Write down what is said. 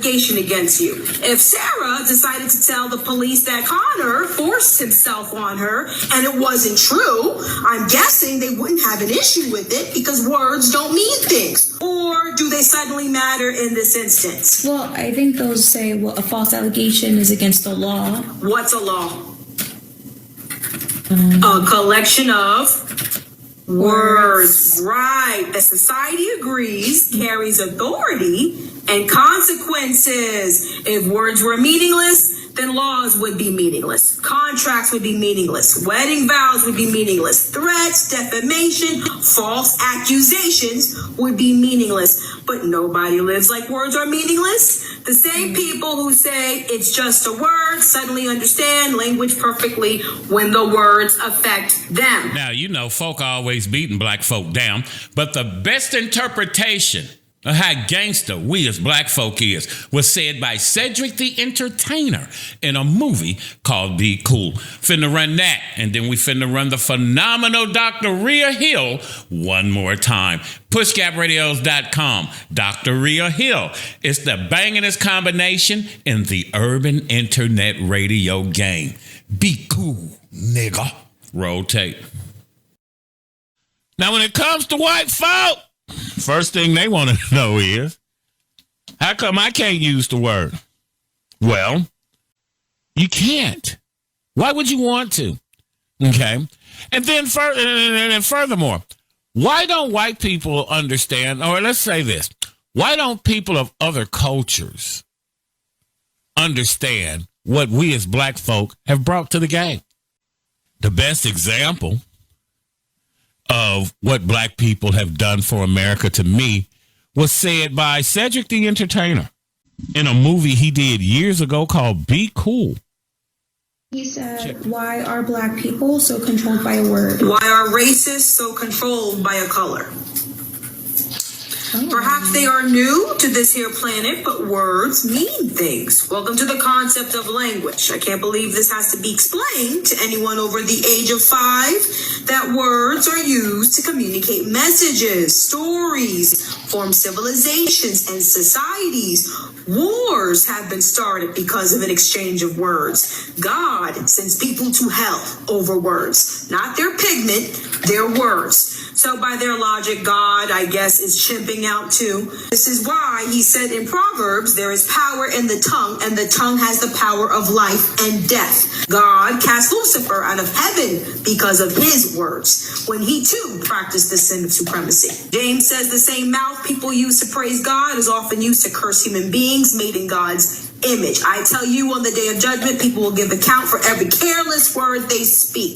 allegation against you. If Sarah decided to tell the police that Connor forced himself on her and it wasn't true, I'm guessing they wouldn't have an issue with it because words don't mean things. Or do they suddenly matter in this instance? Well, I think those say, well, a false allegation is against the law. What's a law? A collection of words. Right. The society agrees carries authority and consequences. If words were meaningless, then laws would be meaningless. Contracts would be meaningless. Wedding vows would be meaningless. Threats, defamation, false accusations would be meaningless. But nobody lives like words are meaningless. The same people who say it's just a word suddenly understand language perfectly when the words affect them. Now, you know, folk are always beating black folk down, but the best interpretation of how gangster we as black folk is was said by Cedric the Entertainer in a movie called Be Cool. Finna run that, and then we finna run the phenomenal Dr. Rhea Hill one more time. PushGapRadios.com. Dr. Rhea Hill. It's the bangingest combination in the urban internet radio game. Be cool, nigga. Roll tape. Now, when it comes to white folk, first thing they want to know is, how come I can't use the word? Well, you can't. Why would you want to? Okay. And then furthermore, why don't white people understand, or let's say this, why don't people of other cultures understand what we as black folk have brought to the game? The best example of what black people have done for America to me was said by Cedric the Entertainer in a movie he did years ago called Be Cool. He said, why are black people so controlled by a word? Why are racists so controlled by a color? Perhaps they are new to this here planet, but words mean things. Welcome to the concept of language. I can't believe this has to be explained to anyone over the age of 5, that words are used to communicate messages, stories, form civilizations and societies. Wars have been started because of an exchange of words. God sends people to hell over words, not their pigment, their words. So by their logic, God, I guess, is chimping out too. This is why he said in Proverbs, there is power in the tongue, and the tongue has the power of life and death. God cast Lucifer out of heaven because of his words, when he too practiced the sin of supremacy. James says the same mouth people use to praise God is often used to curse human beings made in God's image. I tell you, on the day of judgment, people will give account for every careless word they speak.